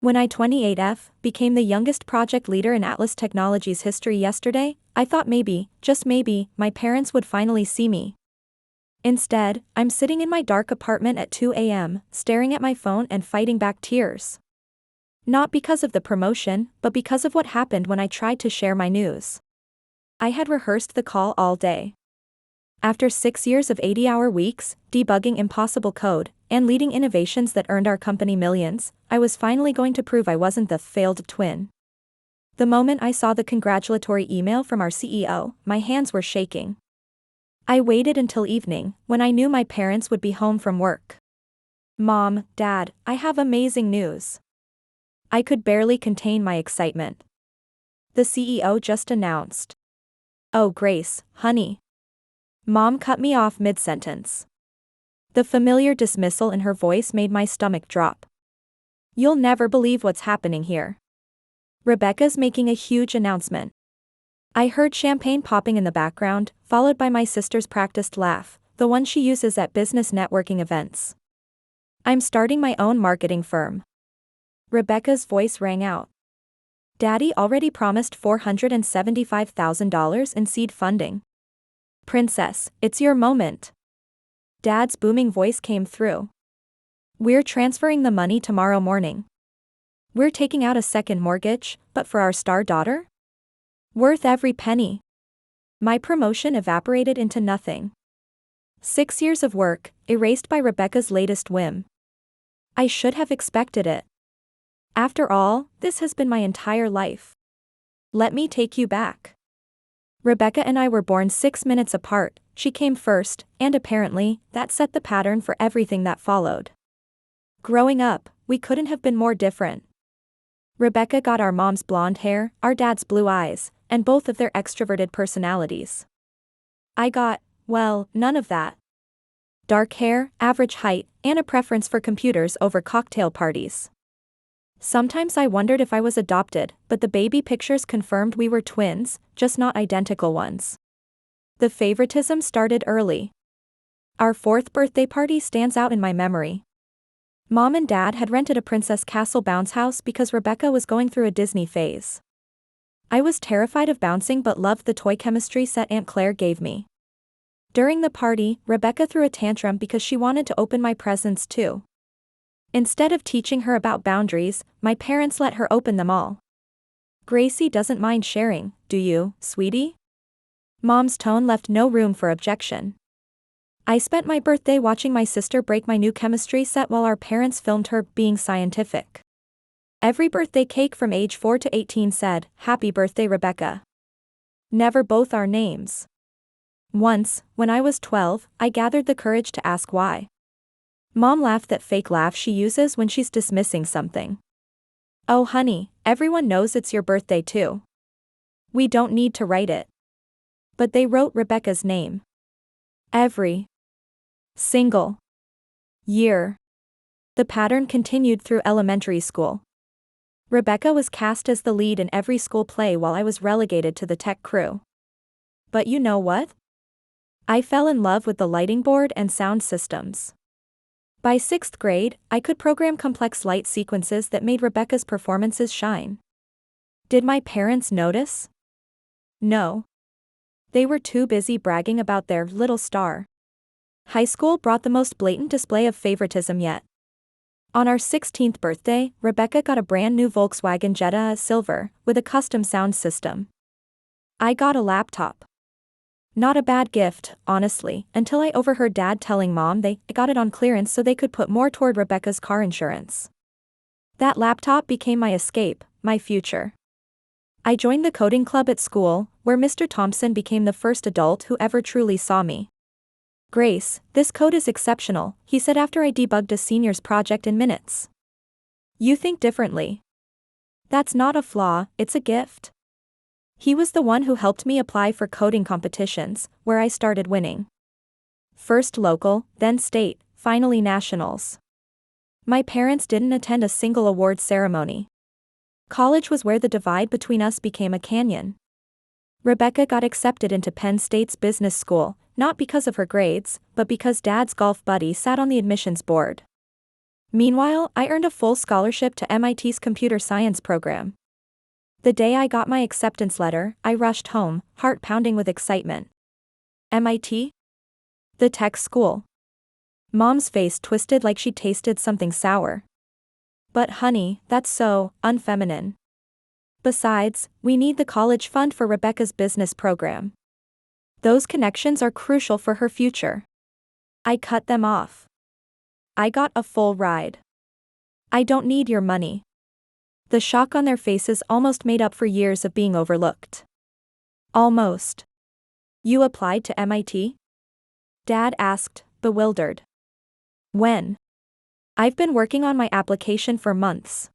When I 28F became the youngest project leader in Atlas Technologies history yesterday, I thought maybe, just maybe, my parents would finally see me. Instead, I'm sitting in my dark apartment at 2 a.m., staring at my phone and fighting back tears. Not because of the promotion, but because of what happened when I tried to share my news. I had rehearsed the call all day. After 6 years of 80-hour weeks, debugging impossible code, and leading innovations that earned our company millions, I was finally going to prove I wasn't the failed twin. The moment I saw the congratulatory email from our CEO, my hands were shaking. I waited until evening, when I knew my parents would be home from work. "Mom, Dad, I have amazing news." I could barely contain my excitement. The CEO just announced. "Oh, Grace, honey." Mom cut me off mid-sentence. The familiar dismissal in her voice made my stomach drop. "You'll never believe what's happening here. Rebecca's making a huge announcement." I heard champagne popping in the background, followed by my sister's practiced laugh, the one she uses at business networking events. "I'm starting my own marketing firm." Rebecca's voice rang out. "Daddy already promised $475,000 in seed funding. Princess, it's your moment." Dad's booming voice came through. "We're transferring the money tomorrow morning. We're taking out a second mortgage, but for our star daughter? Worth every penny." My promotion evaporated into nothing. 6 years of work, erased by Rebecca's latest whim. I should have expected it. After all, this has been my entire life. Let me take you back. Rebecca and I were born 6 minutes apart. She came first, and apparently, that set the pattern for everything that followed. Growing up, we couldn't have been more different. Rebecca got our mom's blonde hair, our dad's blue eyes, and both of their extroverted personalities. I got, well, none of that. Dark hair, average height, and a preference for computers over cocktail parties. Sometimes I wondered if I was adopted, but the baby pictures confirmed we were twins, just not identical ones. The favoritism started early. Our 4th birthday party stands out in my memory. Mom and Dad had rented a Princess Castle bounce house because Rebecca was going through a Disney phase. I was terrified of bouncing but loved the toy chemistry set Aunt Claire gave me. During the party, Rebecca threw a tantrum because she wanted to open my presents too. Instead of teaching her about boundaries, my parents let her open them all. "Gracie doesn't mind sharing, do you, sweetie?" Mom's tone left no room for objection. I spent my birthday watching my sister break my new chemistry set while our parents filmed her being scientific. Every birthday cake from age 4 to 18 said, "Happy birthday, Rebecca." Never both our names. Once, when I was 12, I gathered the courage to ask why. Mom laughed that fake laugh she uses when she's dismissing something. "Oh honey, everyone knows it's your birthday too. We don't need to write it." But they wrote Rebecca's name. Every single year. The pattern continued through elementary school. Rebecca was cast as the lead in every school play while I was relegated to the tech crew. But you know what? I fell in love with the lighting board and sound systems. By 6th grade, I could program complex light sequences that made Rebecca's performances shine. Did my parents notice? No. They were too busy bragging about their little star. High school brought the most blatant display of favoritism yet. On our 16th birthday, Rebecca got a brand new Volkswagen Jetta Silver, with a custom sound system. I got a laptop. Not a bad gift, honestly, until I overheard Dad telling Mom they got it on clearance so they could put more toward Rebecca's car insurance. That laptop became my escape, my future. I joined the coding club at school, where Mr. Thompson became the first adult who ever truly saw me. "Grace, this code is exceptional," he said after I debugged a senior's project in minutes. "You think differently. That's not a flaw, it's a gift." He was the one who helped me apply for coding competitions, where I started winning. First local, then state, finally nationals. My parents didn't attend a single awards ceremony. College was where the divide between us became a canyon. Rebecca got accepted into Penn State's business school, not because of her grades, but because Dad's golf buddy sat on the admissions board. Meanwhile, I earned a full scholarship to MIT's computer science program. The day I got my acceptance letter, I rushed home, heart pounding with excitement. MIT? The tech school. Mom's face twisted like she'd tasted something sour. But honey, that's so unfeminine. Besides, we need the college fund for Rebecca's business program. Those connections are crucial for her future. I cut them off. I got a full ride. I don't need your money. The shock on their faces almost made up for years of being overlooked. Almost. You applied to MIT? Dad asked, bewildered. When? I've been working on my application for months.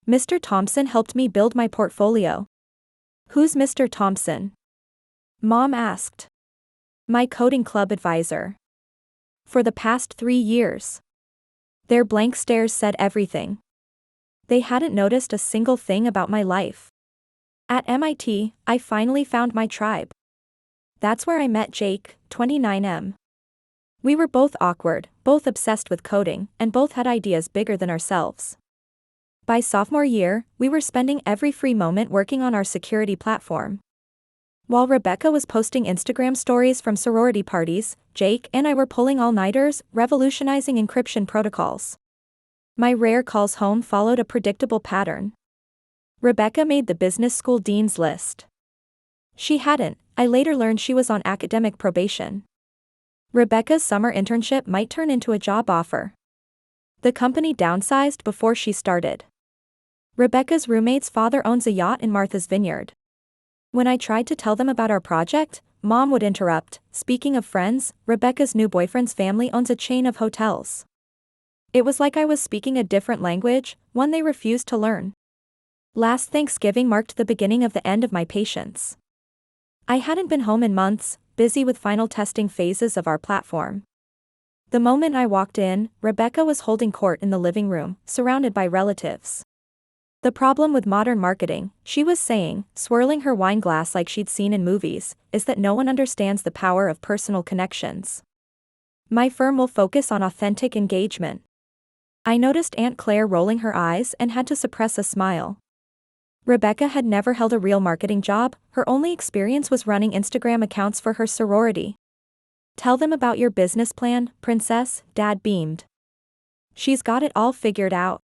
Mr. Thompson helped me build my portfolio. Who's Mr. Thompson? Mom asked. My coding club advisor. For the past 3 years. Their blank stares said everything. They hadn't noticed a single thing about my life. At MIT, I finally found my tribe. That's where I met Jake, 29M. We were both awkward, both obsessed with coding, and both had ideas bigger than ourselves. By sophomore year, we were spending every free moment working on our security platform. While Rebecca was posting Instagram stories from sorority parties, Jake and I were pulling all-nighters, revolutionizing encryption protocols. My rare calls home followed a predictable pattern. Rebecca made the business school dean's list. She hadn't. I later learned she was on academic probation. Rebecca's summer internship might turn into a job offer. The company downsized before she started. Rebecca's roommate's father owns a yacht in Martha's Vineyard. When I tried to tell them about our project, Mom would interrupt. Speaking of friends, Rebecca's new boyfriend's family owns a chain of hotels. It was like I was speaking a different language, one they refused to learn. Last Thanksgiving marked the beginning of the end of my patience. I hadn't been home in months, busy with final testing phases of our platform. The moment I walked in, Rebecca was holding court in the living room, surrounded by relatives. The problem with modern marketing, she was saying, swirling her wine glass like she'd seen in movies, is that no one understands the power of personal connections. My firm will focus on authentic engagement. I noticed Aunt Claire rolling her eyes and had to suppress a smile. Rebecca had never held a real marketing job, her only experience was running Instagram accounts for her sorority. Tell them about your business plan, princess, Dad beamed. She's got it all figured out.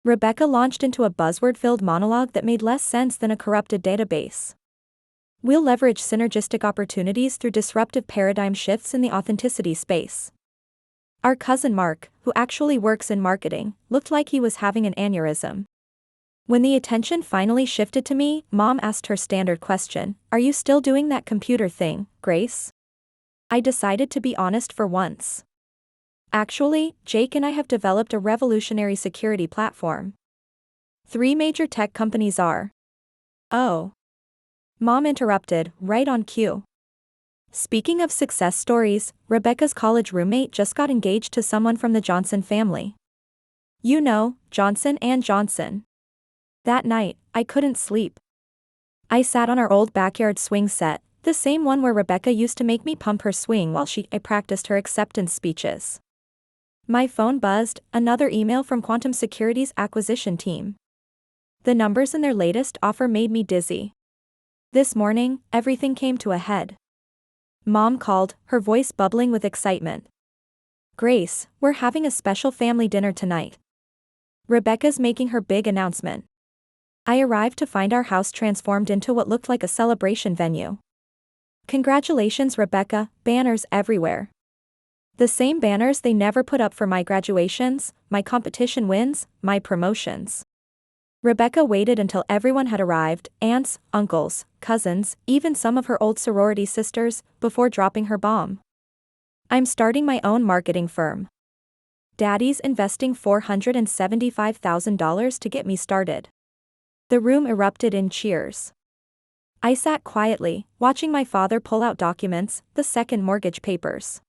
Rebecca launched into a buzzword-filled monologue that made less sense than a corrupted database. We'll leverage synergistic opportunities through disruptive paradigm shifts in the authenticity space. Our cousin Mark, who actually works in marketing, looked like he was having an aneurysm. When the attention finally shifted to me, Mom asked her standard question, "Are you still doing that computer thing, Grace?" I decided to be honest for once. Actually, Jake and I have developed a revolutionary security platform. 3 major tech companies are. Oh. Mom interrupted, right on cue. Speaking of success stories, Rebecca's college roommate just got engaged to someone from the Johnson family. You know, Johnson and Johnson. That night, I couldn't sleep. I sat on our old backyard swing set, the same one where Rebecca used to make me pump her swing while I practiced her acceptance speeches. My phone buzzed, another email from Quantum Security's acquisition team. The numbers in their latest offer made me dizzy. This morning, everything came to a head. Mom called, her voice bubbling with excitement. Grace, we're having a special family dinner tonight. Rebecca's making her big announcement. I arrived to find our house transformed into what looked like a celebration venue. Congratulations, Rebecca, banners everywhere. The same banners they never put up for my graduations, my competition wins, my promotions. Rebecca waited until everyone had arrived, aunts, uncles, cousins, even some of her old sorority sisters, before dropping her bomb. I'm starting my own marketing firm. Daddy's investing $475,000 to get me started. The room erupted in cheers. I sat quietly, watching my father pull out documents, the second mortgage papers.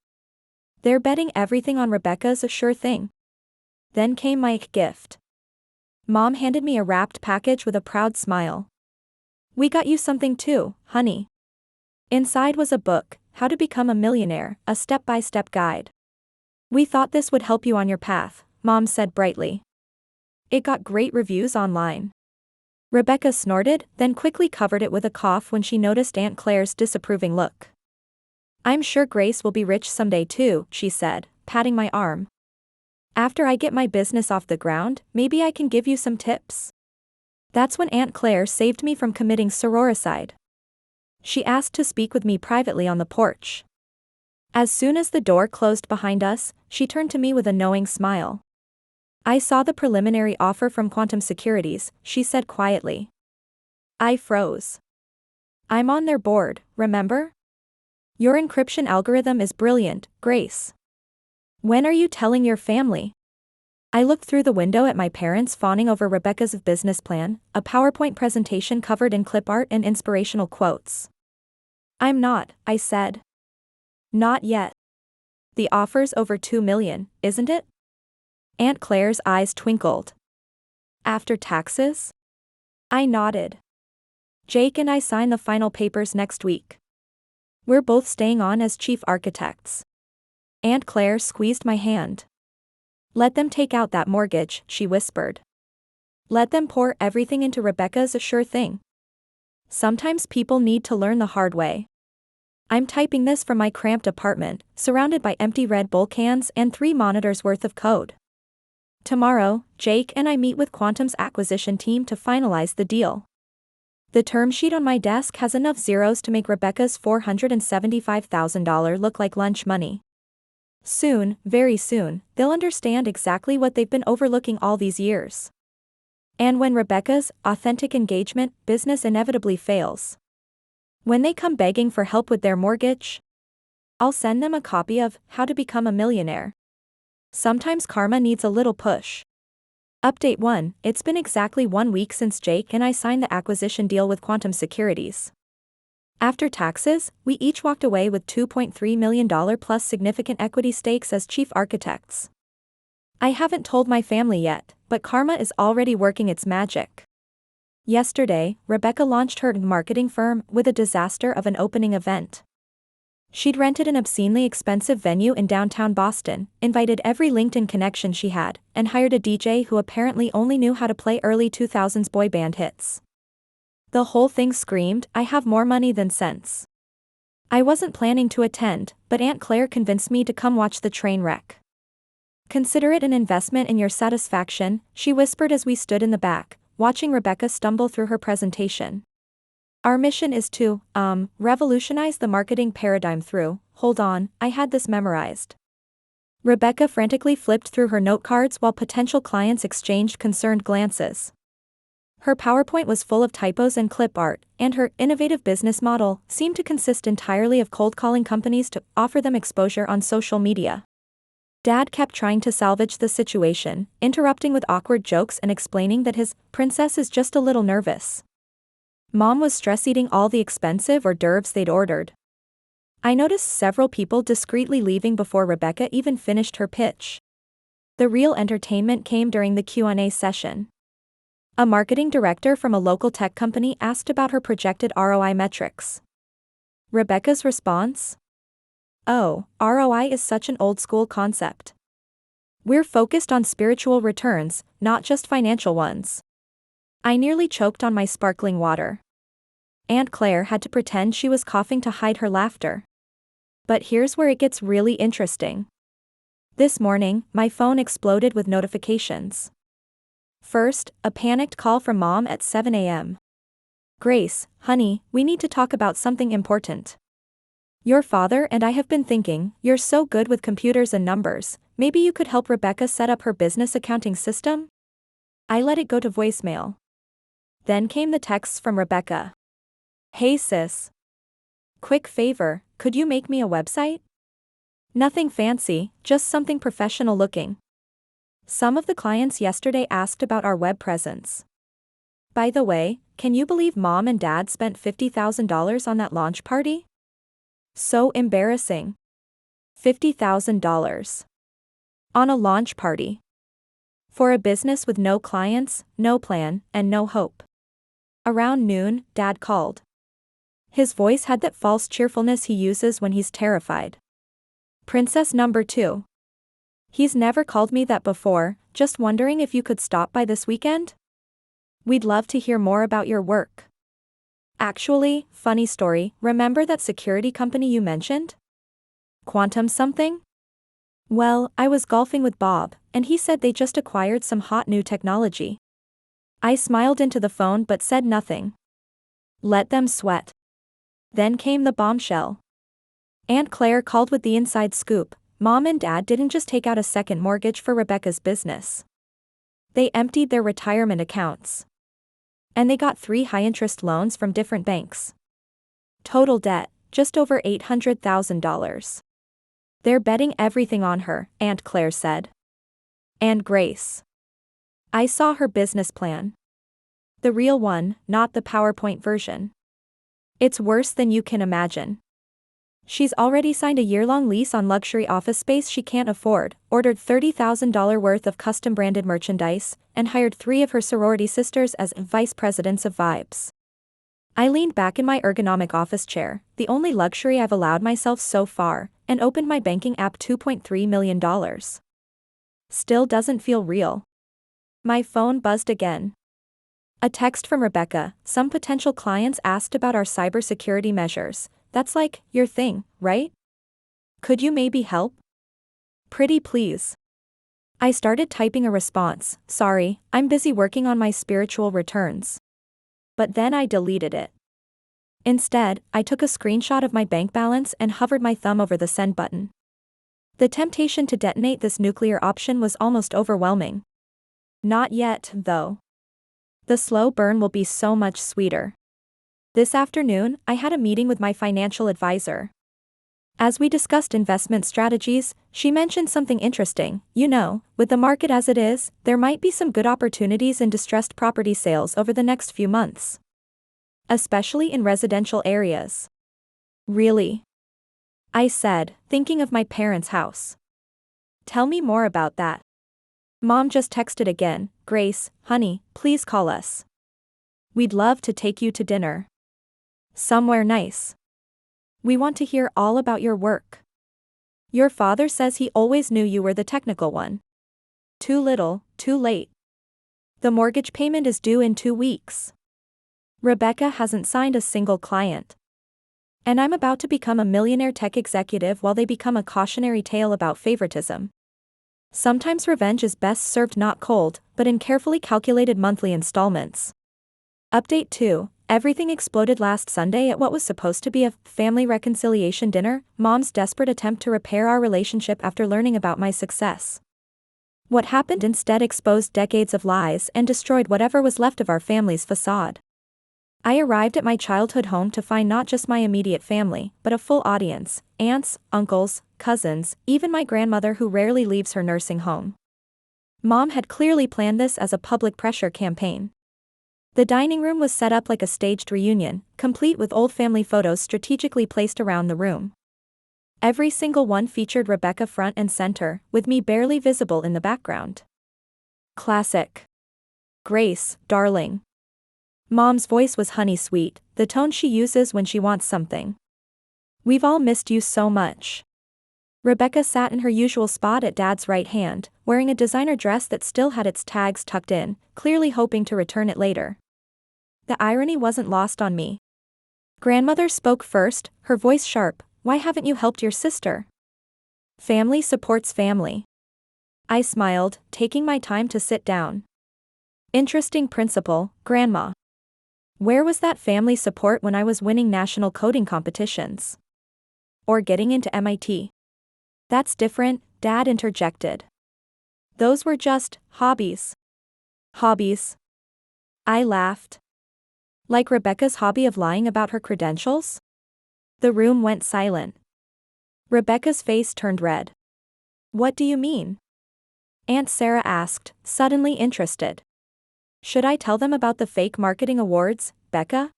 They're betting everything on Rebecca's a sure thing. Then came my gift. Mom handed me a wrapped package with a proud smile. We got you something too, honey. Inside was a book, How to Become a Millionaire, a step-by-step guide. We thought this would help you on your path, Mom said brightly. It got great reviews online. Rebecca snorted, then quickly covered it with a cough when she noticed Aunt Claire's disapproving look. I'm sure Grace will be rich someday too, she said, patting my arm. After I get my business off the ground, maybe I can give you some tips. That's when Aunt Claire saved me from committing sororicide. She asked to speak with me privately on the porch. As soon as the door closed behind us, she turned to me with a knowing smile. I saw the preliminary offer from Quantum Securities, she said quietly. I froze. I'm on their board, remember? Your encryption algorithm is brilliant, Grace. When are you telling your family? I looked through the window at my parents fawning over Rebecca's business plan, a PowerPoint presentation covered in clip art and inspirational quotes. I'm not, I said. Not yet. The offer's over $2 million, isn't it? Aunt Claire's eyes twinkled. After taxes? I nodded. Jake and I sign the final papers next week. We're both staying on as chief architects. Aunt Claire squeezed my hand. Let them take out that mortgage, she whispered. Let them pour everything into Rebecca's a sure thing. Sometimes people need to learn the hard way. I'm typing this from my cramped apartment, surrounded by empty Red Bull cans and 3 monitors worth of code. Tomorrow, Jake and I meet with Quantum's acquisition team to finalize the deal. The term sheet on my desk has enough zeros to make Rebecca's $475,000 look like lunch money. Soon, very soon, they'll understand exactly what they've been overlooking all these years. And when Rebecca's authentic engagement business inevitably fails, when they come begging for help with their mortgage, I'll send them a copy of How to Become a Millionaire. Sometimes karma needs a little push. Update 1. It's been exactly 1 week since Jake and I signed the acquisition deal with Quantum Securities. After taxes, we each walked away with $2.3 million plus significant equity stakes as chief architects. I haven't told my family yet, but karma is already working its magic. Yesterday, Rebecca launched her marketing firm with a disaster of an opening event. She'd rented an obscenely expensive venue in downtown Boston, invited every LinkedIn connection she had, and hired a DJ who apparently only knew how to play early 2000s boy band hits. The whole thing screamed, I have more money than sense. I wasn't planning to attend, but Aunt Claire convinced me to come watch the train wreck. Consider it an investment in your satisfaction, she whispered as we stood in the back, watching Rebecca stumble through her presentation. Our mission is to, revolutionize the marketing paradigm through, hold on, I had this memorized. Rebecca frantically flipped through her note cards while potential clients exchanged concerned glances. Her PowerPoint was full of typos and clip art, and her innovative business model seemed to consist entirely of cold calling companies to offer them exposure on social media. Dad kept trying to salvage the situation, interrupting with awkward jokes and explaining that his princess is just a little nervous. Mom was stress-eating all the expensive hors d'oeuvres they'd ordered. I noticed several people discreetly leaving before Rebecca even finished her pitch. The real entertainment came during the Q&A session. A marketing director from a local tech company asked about her projected ROI metrics. Rebecca's response? Oh, ROI is such an old-school concept. We're focused on spiritual returns, not just financial ones. I nearly choked on my sparkling water. Aunt Claire had to pretend she was coughing to hide her laughter. But here's where it gets really interesting. This morning, my phone exploded with notifications. First, a panicked call from Mom at 7 a.m. Grace, honey, we need to talk about something important. Your father and I have been thinking, you're so good with computers and numbers, maybe you could help Rebecca set up her business accounting system? I let it go to voicemail. Then came the texts from Rebecca. Hey sis. Quick favor, could you make me a website? Nothing fancy, just something professional looking. Some of the clients yesterday asked about our web presence. By the way, can you believe Mom and Dad spent $50,000 on that launch party? So embarrassing. $50,000. On a launch party. For a business with no clients, no plan, and no hope. Around noon, Dad called. His voice had that false cheerfulness he uses when he's terrified. Princess number 2. He's never called me that before, just wondering if you could stop by this weekend? We'd love to hear more about your work. Actually, funny story, remember that security company you mentioned? Quantum something? Well, I was golfing with Bob, and he said they just acquired some hot new technology. I smiled into the phone but said nothing. Let them sweat. Then came the bombshell. Aunt Claire called with the inside scoop. Mom and Dad didn't just take out a second mortgage for Rebecca's business. They emptied their retirement accounts. And they got 3 high-interest loans from different banks. Total debt, just over $800,000. They're betting everything on her, Aunt Claire said. And Grace. I saw her business plan. The real one, not the PowerPoint version. It's worse than you can imagine. She's already signed a year-long lease on luxury office space she can't afford, ordered $30,000 worth of custom-branded merchandise, and hired 3 of her sorority sisters as vice presidents of vibes. I leaned back in my ergonomic office chair, the only luxury I've allowed myself so far, and opened my banking app. $2.3 million. Still doesn't feel real. My phone buzzed again. A text from Rebecca. Some potential clients asked about our cybersecurity measures. That's like your thing, right? Could you maybe help? Pretty please. I started typing a response. Sorry, I'm busy working on my spiritual returns. But then I deleted it. Instead, I took a screenshot of my bank balance and hovered my thumb over the send button. The temptation to detonate this nuclear option was almost overwhelming. Not yet, though. The slow burn will be so much sweeter. This afternoon, I had a meeting with my financial advisor. As we discussed investment strategies, she mentioned something interesting. With the market as it is, there might be some good opportunities in distressed property sales over the next few months. Especially in residential areas. Really? I said, thinking of my parents' house. Tell me more about that. Mom just texted again. Grace, honey, please call us. We'd love to take you to dinner. Somewhere nice. We want to hear all about your work. Your father says he always knew you were the technical one. Too little, too late. The mortgage payment is due in 2 weeks. Rebecca hasn't signed a single client. And I'm about to become a millionaire tech executive while they become a cautionary tale about favoritism. Sometimes revenge is best served not cold, but in carefully calculated monthly installments. Update 2. Everything exploded last Sunday at what was supposed to be a family reconciliation dinner, Mom's desperate attempt to repair our relationship after learning about my success. What happened instead exposed decades of lies and destroyed whatever was left of our family's facade. I arrived at my childhood home to find not just my immediate family, but a full audience, aunts, uncles, cousins, even my grandmother who rarely leaves her nursing home. Mom had clearly planned this as a public pressure campaign. The dining room was set up like a staged reunion, complete with old family photos strategically placed around the room. Every single one featured Rebecca front and center, with me barely visible in the background. Classic. Grace, darling. Mom's voice was honey sweet, the tone she uses when she wants something. We've all missed you so much. Rebecca sat in her usual spot at Dad's right hand, wearing a designer dress that still had its tags tucked in, clearly hoping to return it later. The irony wasn't lost on me. Grandmother spoke first, her voice sharp. Why haven't you helped your sister? Family supports family. I smiled, taking my time to sit down. Interesting principle, Grandma. Where was that family support when I was winning national coding competitions? Or getting into MIT? That's different, Dad interjected. Those were just hobbies. Hobbies. I laughed. Like Rebecca's hobby of lying about her credentials? The room went silent. Rebecca's face turned red. What do you mean? Aunt Sarah asked, suddenly interested. Should I tell them about the fake marketing awards, Becca?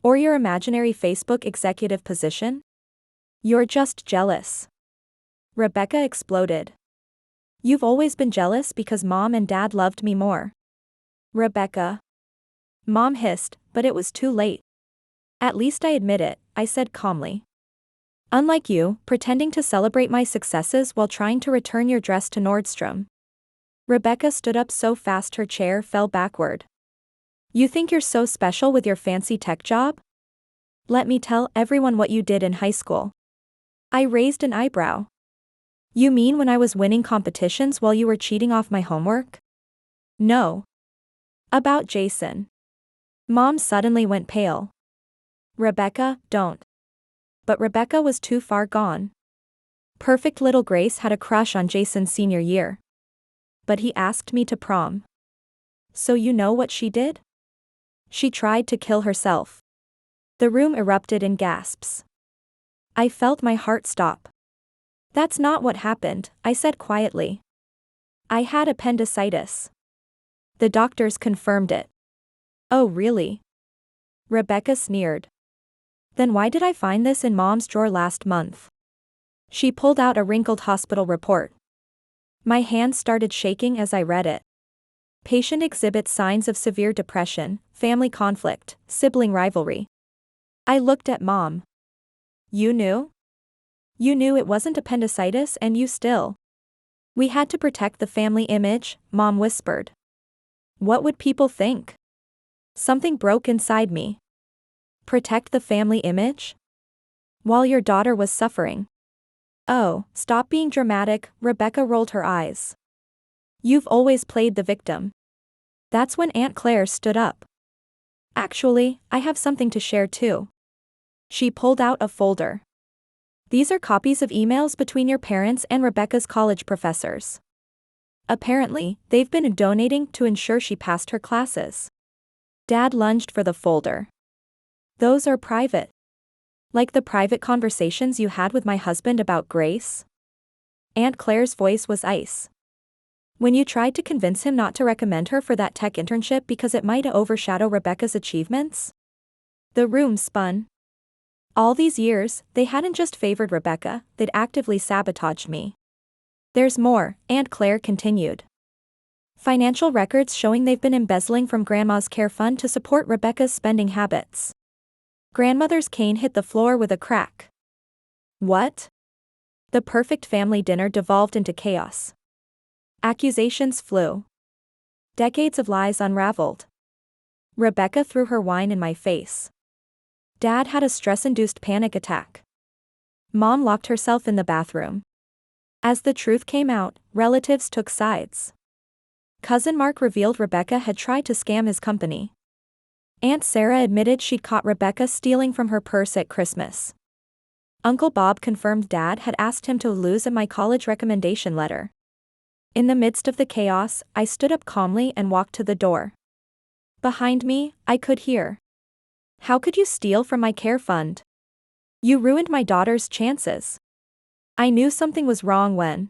Or your imaginary Facebook executive position? You're just jealous. Rebecca exploded. You've always been jealous because Mom and Dad loved me more. Rebecca. Mom hissed, but it was too late. At least I admit it, I said calmly. Unlike you, pretending to celebrate my successes while trying to return your dress to Nordstrom. Rebecca stood up so fast her chair fell backward. You think you're so special with your fancy tech job? Let me tell everyone what you did in high school. I raised an eyebrow. You mean when I was winning competitions while you were cheating off my homework? No. About Jason. Mom suddenly went pale. Rebecca, don't. But Rebecca was too far gone. Perfect little Grace had a crush on Jason's senior year. But he asked me to prom. So you know what she did? She tried to kill herself. The room erupted in gasps. I felt my heart stop. That's not what happened, I said quietly. I had appendicitis. The doctors confirmed it. Oh really? Rebecca sneered. Then why did I find this in Mom's drawer last month? She pulled out a wrinkled hospital report. My hands started shaking as I read it. Patient exhibits signs of severe depression, family conflict, sibling rivalry. I looked at Mom. You knew? You knew it wasn't appendicitis and you still. We had to protect the family image, Mom whispered. What would people think? Something broke inside me. Protect the family image? While your daughter was suffering. Oh, stop being dramatic, Rebecca rolled her eyes. You've always played the victim. That's when Aunt Claire stood up. Actually, I have something to share too. She pulled out a folder. These are copies of emails between your parents and Rebecca's college professors. Apparently, they've been donating to ensure she passed her classes. Dad lunged for the folder. Those are private. Like the private conversations you had with my husband about Grace? Aunt Claire's voice was ice. When you tried to convince him not to recommend her for that tech internship because it might overshadow Rebecca's achievements? The room spun. All these years, they hadn't just favored Rebecca, they'd actively sabotaged me. There's more, Aunt Claire continued. Financial records showing they've been embezzling from Grandma's care fund to support Rebecca's spending habits. Grandmother's cane hit the floor with a crack. What? The perfect family dinner devolved into chaos. Accusations flew. Decades of lies unraveled. Rebecca threw her wine in my face. Dad had a stress-induced panic attack. Mom locked herself in the bathroom. As the truth came out, relatives took sides. Cousin Mark revealed Rebecca had tried to scam his company. Aunt Sarah admitted she'd caught Rebecca stealing from her purse at Christmas. Uncle Bob confirmed Dad had asked him to lose my college recommendation letter. In the midst of the chaos, I stood up calmly and walked to the door. Behind me, I could hear. How could you steal from my care fund? You ruined my daughter's chances. I knew something was wrong when.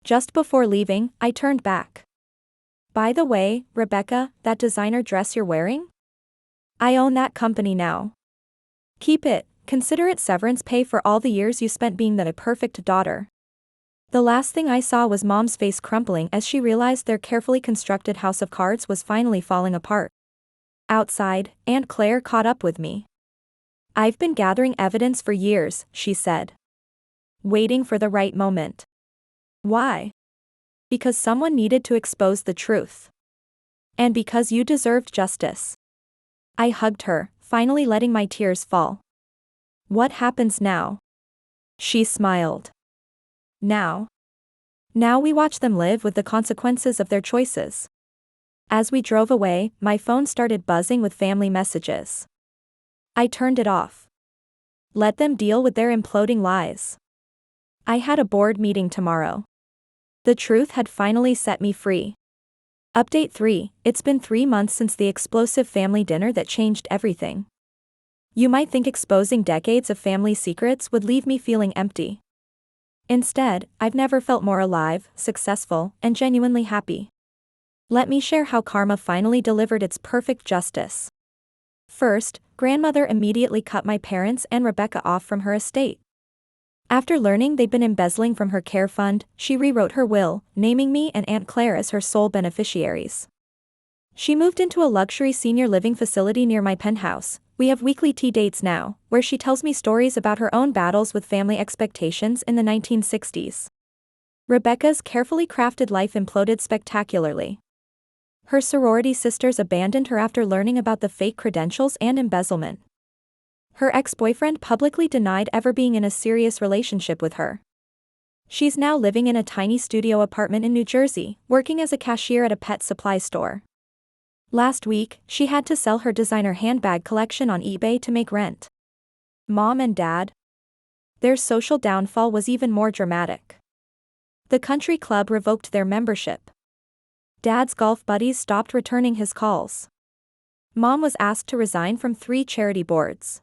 Just before leaving, I turned back. By the way, Rebecca, that designer dress you're wearing? I own that company now. Keep it, consider it severance pay for all the years you spent being the perfect daughter. The last thing I saw was Mom's face crumpling as she realized their carefully constructed house of cards was finally falling apart. Outside, Aunt Claire caught up with me. I've been gathering evidence for years, she said. Waiting for the right moment. Why? Because someone needed to expose the truth. And because you deserved justice. I hugged her, finally letting my tears fall. What happens now? She smiled. Now? Now we watch them live with the consequences of their choices. As we drove away, my phone started buzzing with family messages. I turned it off. Let them deal with their imploding lies. I had a board meeting tomorrow. The truth had finally set me free. Update 3, it's been 3 months since the explosive family dinner that changed everything. You might think exposing decades of family secrets would leave me feeling empty. Instead, I've never felt more alive, successful, and genuinely happy. Let me share how karma finally delivered its perfect justice. First, Grandmother immediately cut my parents and Rebecca off from her estate. After learning they'd been embezzling from her care fund, she rewrote her will, naming me and Aunt Claire as her sole beneficiaries. She moved into a luxury senior living facility near my penthouse, We have weekly tea dates now, where she tells me stories about her own battles with family expectations in the 1960s. Rebecca's carefully crafted life imploded spectacularly. Her sorority sisters abandoned her after learning about the fake credentials and embezzlement. Her ex-boyfriend publicly denied ever being in a serious relationship with her. She's now living in a tiny studio apartment in New Jersey, working as a cashier at a pet supply store. Last week, she had to sell her designer handbag collection on eBay to make rent. Mom and Dad? Their social downfall was even more dramatic. The country club revoked their membership. Dad's golf buddies stopped returning his calls. Mom was asked to resign from 3 charity boards.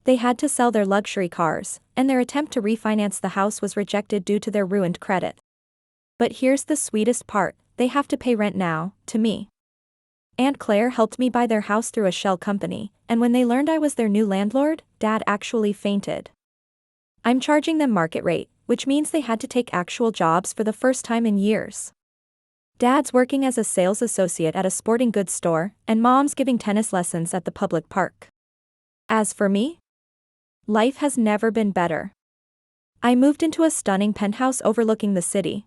They had to sell their luxury cars, and their attempt to refinance the house was rejected due to their ruined credit. But here's the sweetest part, they have to pay rent now, to me. Aunt Claire helped me buy their house through a shell company, and when they learned I was their new landlord, Dad actually fainted. I'm charging them market rate, which means they had to take actual jobs for the first time in years. Dad's working as a sales associate at a sporting goods store, and Mom's giving tennis lessons at the public park. As for me, life has never been better. I moved into a stunning penthouse overlooking the city.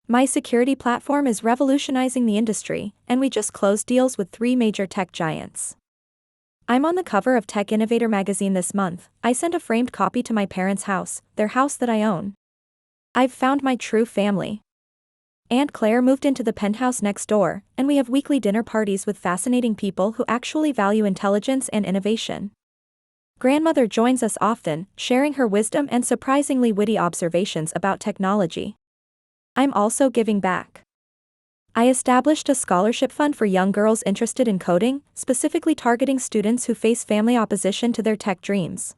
My security platform is revolutionizing the industry, and we just closed deals with 3 major tech giants. I'm on the cover of Tech Innovator magazine this month. I sent a framed copy to my parents' house, their house that I own. I've found my true family. Aunt Claire moved into the penthouse next door, and we have weekly dinner parties with fascinating people who actually value intelligence and innovation. Grandmother joins us often, sharing her wisdom and surprisingly witty observations about technology. I'm also giving back. I established a scholarship fund for young girls interested in coding, specifically targeting students who face family opposition to their tech dreams.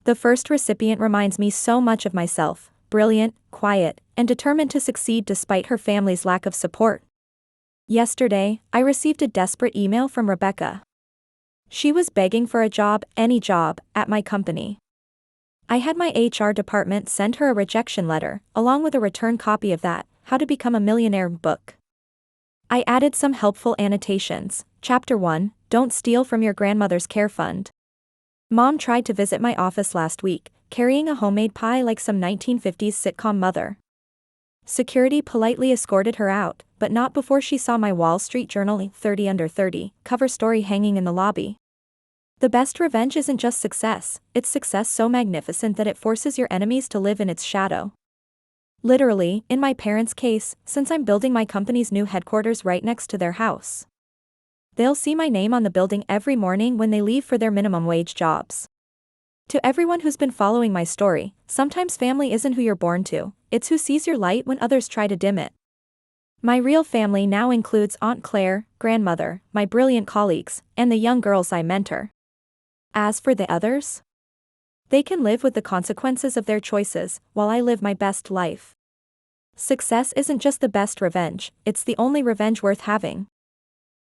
The first recipient reminds me so much of myself, brilliant, quiet, and determined to succeed despite her family's lack of support. Yesterday, I received a desperate email from Rebecca. She was begging for a job, any job, at my company. I had my HR department send her a rejection letter, along with a return copy of that How to Become a Millionaire book. I added some helpful annotations. Chapter 1, Don't Steal from Your Grandmother's Care Fund. Mom tried to visit my office last week, carrying a homemade pie like some 1950s sitcom mother. Security politely escorted her out, but not before she saw my Wall Street Journal 30 Under 30 cover story hanging in the lobby. The best revenge isn't just success, it's success so magnificent that it forces your enemies to live in its shadow. Literally, in my parents' case, since I'm building my company's new headquarters right next to their house. They'll see my name on the building every morning when they leave for their minimum wage jobs. To everyone who's been following my story, sometimes family isn't who you're born to, it's who sees your light when others try to dim it. My real family now includes Aunt Claire, grandmother, my brilliant colleagues, and the young girls I mentor. As for the others, they can live with the consequences of their choices, while I live my best life. Success isn't just the best revenge, it's the only revenge worth having.